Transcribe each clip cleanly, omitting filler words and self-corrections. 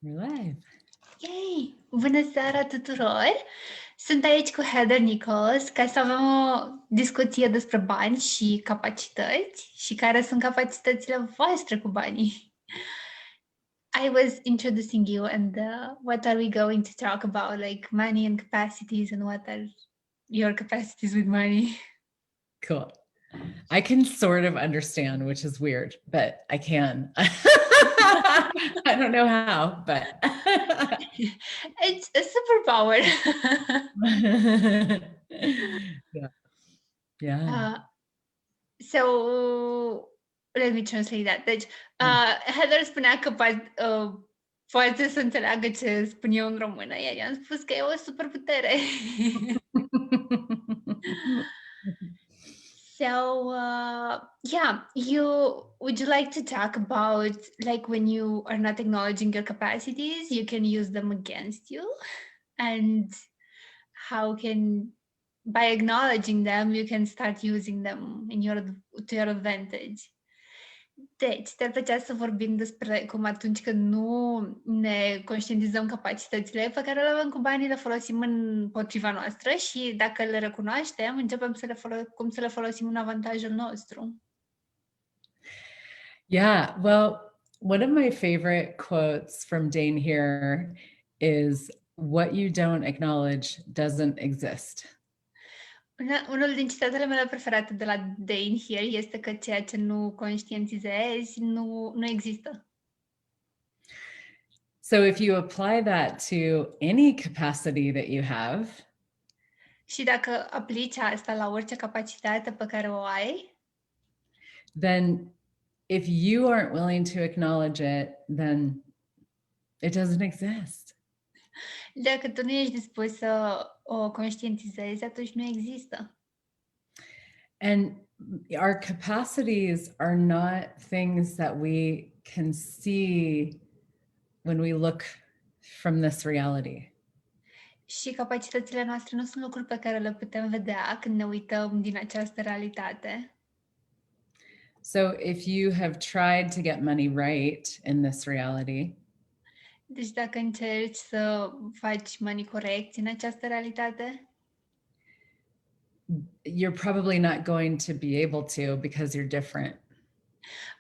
We're live. Yay! Bună seara tuturor! Sunt aici cu Heather Nichols ca să avem o discuție despre bani și capacități și care sunt capacitățile voastre cu banii. I was introducing you and what are we going to talk about, like money and capacities, and what are your capacities with money? Cool. I can sort of understand, which is weird, but I can. I don't know how, but It's a superpower. Yeah. So let me translate that. Deci, Heather spunea că poate să înțeleagă ce spun eu în română, iar i-am spus că e o superputere. So, would you like to talk about, like, when you are not acknowledging your capacities, you can use them against you, and how by acknowledging them, you can start using them to your advantage. Deci, te-ar plăcea să vorbim despre cum atunci când nu ne conștientizăm capacitățile pe care le avem cu banii, le folosim împotriva noastră și dacă le recunoaștem, începem cum să le folosim în avantajul nostru. Yeah, well, one of my favorite quotes from Dane here is, "What you don't acknowledge doesn't exist." Unul din citatele mele preferate de la Dane here este că ceea ce nu conștientizezi nu există. So if you apply that to any capacity that you have, și dacă aplici asta la orice capacitate pe care o ai, then if you aren't willing to acknowledge it, then it doesn't exist. Dacă tu nu ești dispus să o conștientizezi, atunci nu există. And our capacities are not things that we can see when we look from this reality. Și capacitățile noastre nu sunt lucruri pe care le putem vedea când ne uităm din această realitate. So if you have tried to get money right in this reality, deci dacă încerci să faci money corect în această realitate, you're probably not going to be able to because you're different.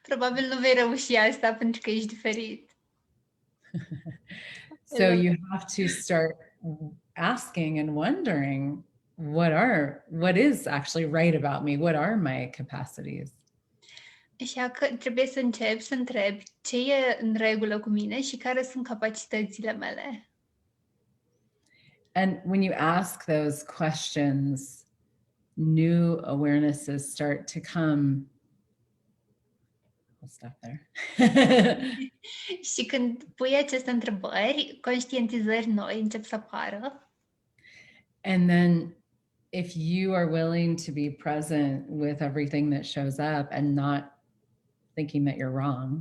Probabil nu vei reuși asta pentru că ești diferit. So you have to start asking and wondering, what is actually right about me? What are my capacities? Așa că trebuie să începi să întrebi ce e în regulă cu mine și care sunt capacitățile mele. And when you ask those questions, new awarenesses start to come. I'll stop there. Și când pui aceste întrebări, conștientizări noi încep să apară. And then if you are willing to be present with everything that shows up and not thinking that you're wrong.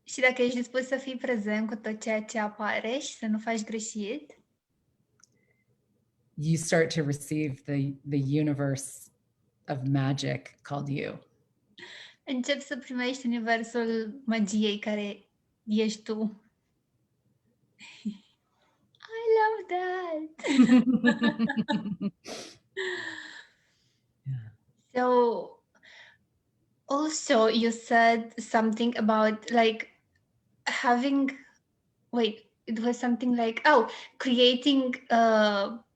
Și dacă ești dispus să fii prezent cu tot ceea ce apare și să nu faci greșit, you start to receive the universe of magic called you. începi să primești universul magiei care ești tu. I love that. Yeah. So also you said something about like it was something like, creating,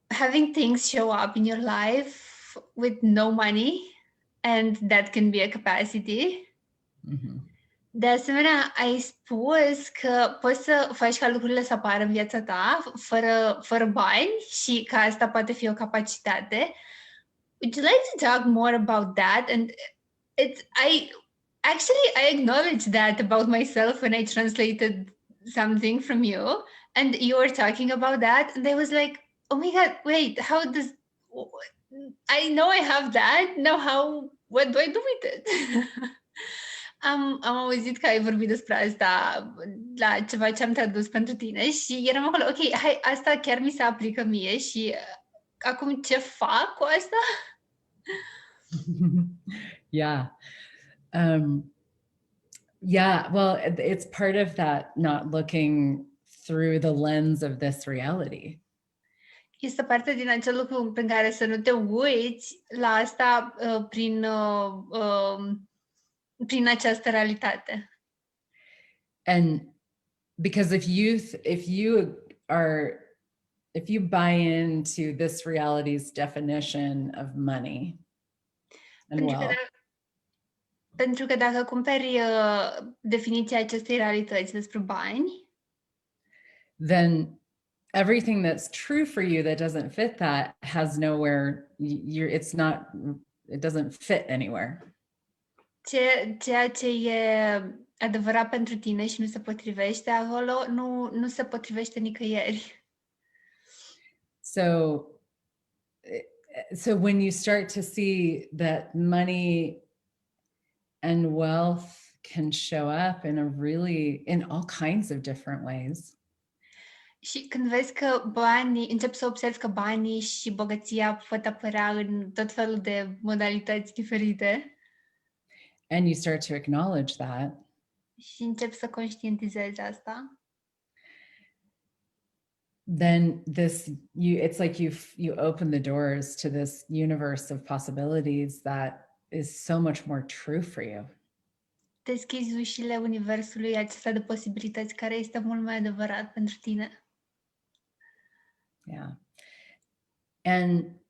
having things show up in your life with no money, and that can be a capacity. Mm-hmm. De asemenea, ai spus că poți să faci ca lucrurile să apară în viața ta fără bani și că asta poate fi o capacitate. Would you like to talk more about that? And I acknowledge that about myself when I translated something from you, and you were talking about that, and I was like, oh my God, wait, I know I have that, now what do I do with it? Am auzit că ai vorbit despre asta la ceva ce am tradus pentru tine și eram acolo, ok, hai, asta chiar mi se aplică mie și acum ce fac cu asta? Yeah. Yeah, well, it's part of that not looking through the lens of this reality. Este parte din acel lucru prin care să nu te uiți la asta prin această realitate. And because if you buy into this reality's definition of money and wealth, pentru că dacă cumperi definiția acestei realități despre bani, then everything that's true for you that doesn't fit that has nowhere, it doesn't fit anywhere. Ceea ce e adevărat pentru tine și nu se potrivește acolo, nu se potrivește nicăieri. So when you start to see that money and wealth can show up in all kinds of different ways. Și când vezi că începi să observi că banii și bogăția pot apărea în tot felul de modalități diferite. And you start to acknowledge that. Și începi să conștientizezi asta. Then it's like you open the doors to this universe of possibilities that is so much more true for you. Deschizi ușile universului acesta de posibilități care este mult mai adevărat pentru tine. Yeah. And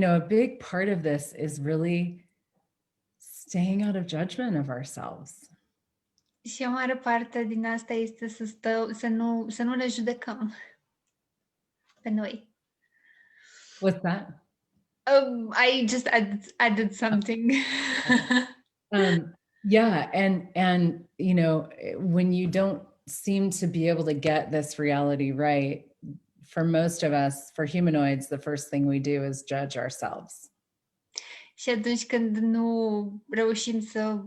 a big part of this is really staying out of judgment of ourselves. Și o mare parte din asta este să nu ne judecăm pe noi. What's that? I just added something. Yeah, and when you don't seem to be able to get this reality right, for most of us, for humanoids, the first thing we do is judge ourselves. Și atunci când nu reușim să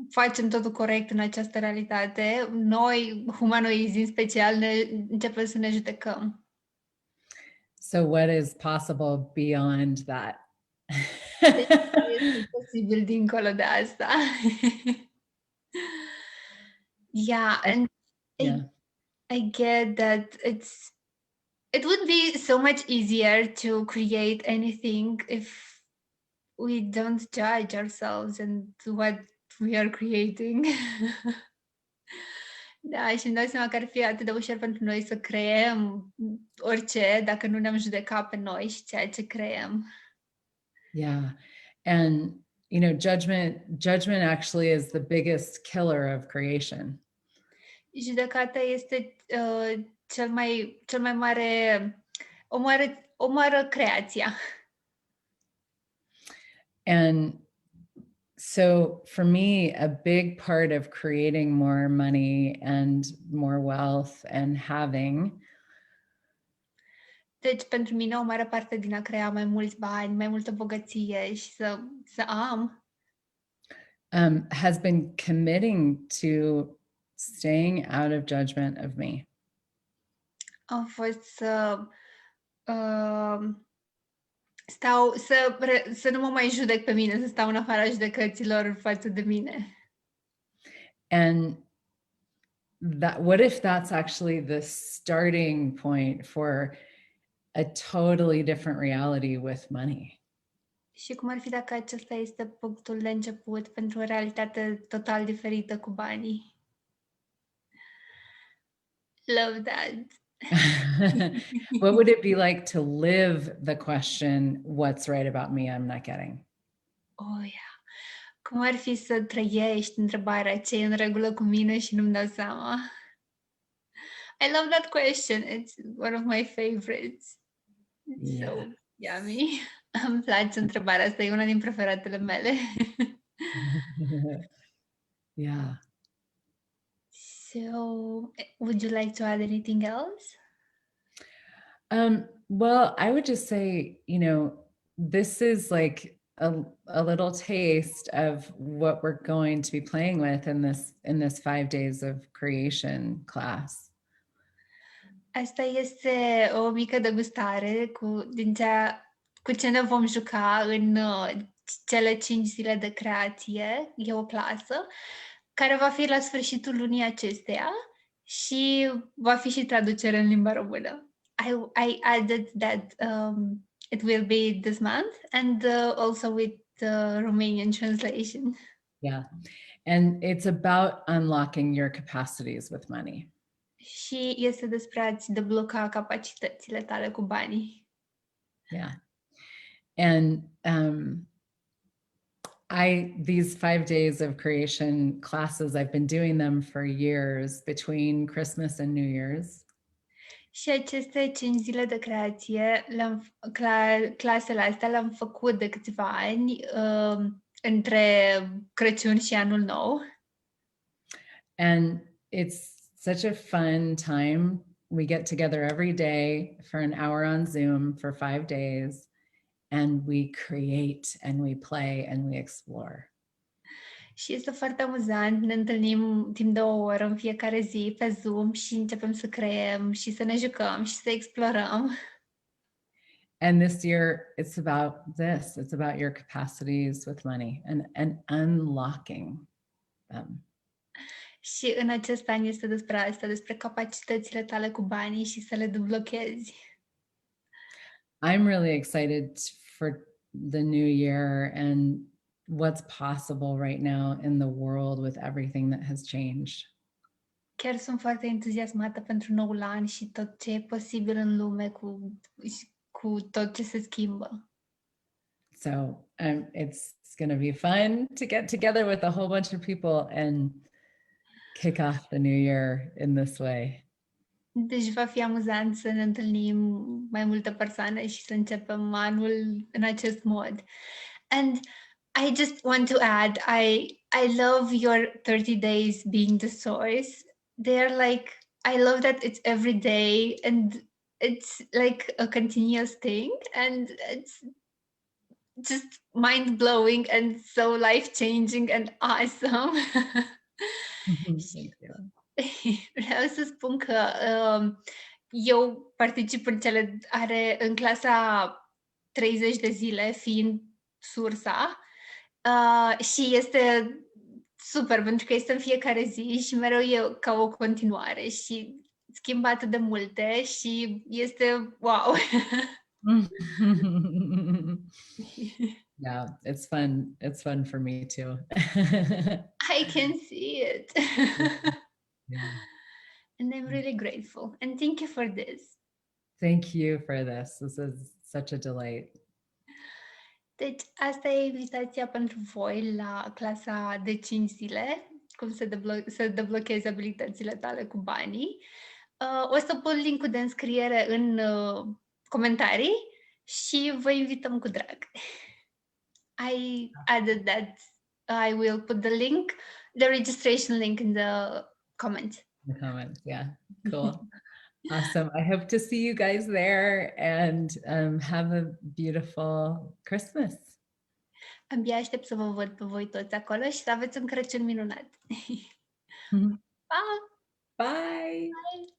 facem totul corect în această realitate, noi, humanoizi în special, începem să ne judecăm. So what is possible beyond that? Este posibil dincolo de asta. Yeah, and I get that it would be so much easier to create anything if we don't judge ourselves and what we are creating. Da, și îmi dau seama că ar fi atât de ușor pentru noi să creăm orice dacă nu ne-am judecat pe noi și ceea ce creăm. Yeah. And judgment actually is the biggest killer of creation. Judecata este cel mai mare omoară creația. And so for me, a big part of creating more money and more wealth and having. Deci pentru mine o mare parte din a crea mai mulți bani, mai multă băgăție și să am has been committing to staying out of judgment of me. A fost să nu mă mai judec pe mine, să stau în afara judecăților față de mine. And what if that's actually the starting point for a totally different reality with money? Și cum ar fi dacă acesta este punctul de început pentru o realitate total diferită cu banii? Love that. What would it be like to live the question, what's right about me, I'm not getting? Oh, yeah. Cum ar fi să trăiești întrebarea ce e în regulă cu mine și nu-mi dau seama? I love that question. It's one of my favorites. It's so yummy. Îmi place întrebarea asta, e una din preferatele mele. Yeah. So, would you like to add anything else? Well, I would just say, this is like a little taste of what we're going to be playing with in this 5 days of creation class. Asta este o mică degustare cu ce ne vom juca în cele 5 zile de creație. E o clasă care va fi la sfârșitul lunii acesteia și va fi și traducere în limba română. I added that it will be this month and also with the Romanian translation. Yeah. And it's about unlocking your capacities with money. Și este despre a-ți debloca capacitățile tale cu banii. Yeah. And these 5 days of creation classes, I've been doing them for years between Christmas and New Year's. Și aceste 5 zile de creație, clasele astea le-am făcut de câțiva ani între Crăciun și Anul Nou. And it's such a fun time. We get together every day for an hour on Zoom for 5 days, and we create and we play and we explore. Și este foarte amuzant, ne întâlnim timp de o oră în fiecare zi pe Zoom și începem să creăm și să ne jucăm și să explorăm. And this year, it's about this. It's about your capacities with money and unlocking them. Și în acest an este despre asta, despre capacitățile tale cu banii și să le deblochezi. I'm really excited for the new year and what's possible right now in the world with everything that has changed. Chiar sunt foarte entuziasmată pentru noul an și tot ce e posibil în lume cu tot ce se schimbă. So it's going to be fun to get together with a whole bunch of people and kick off the new year in this way. Deci va fi amuzant să ne întâlnim mai multe persoane și să începem anul în acest mod. And I just want to add, I love your 30 days being the source. They're like, I love that it's every day and it's like a continuous thing and it's just mind-blowing and so life-changing and awesome. Thank you. Vreau să spun că eu particip în clasa 30 de zile, fiind sursa, și este super, pentru că este în fiecare zi și mereu e ca o continuare și schimbă atât de multe și este wow! Yeah, it's fun. It's fun for me too. I can see it. Yeah. And I'm really grateful. And thank you for this. Thank you for this. This is such a delight. Deci, asta e invitația pentru voi la clasa de 5 zile, cum să deblochezi abilitățile tale cu banii. O să pun link-ul de înscriere în comentarii și vă invităm cu drag. I added that I will put the registration link in the comments. The comments, yeah, cool. Awesome. I hope to see you guys there and have a beautiful Christmas. Abia aștept să vă văd pe voi toți acolo și să aveți un Crăciun minunat. Pa! Bye. Bye!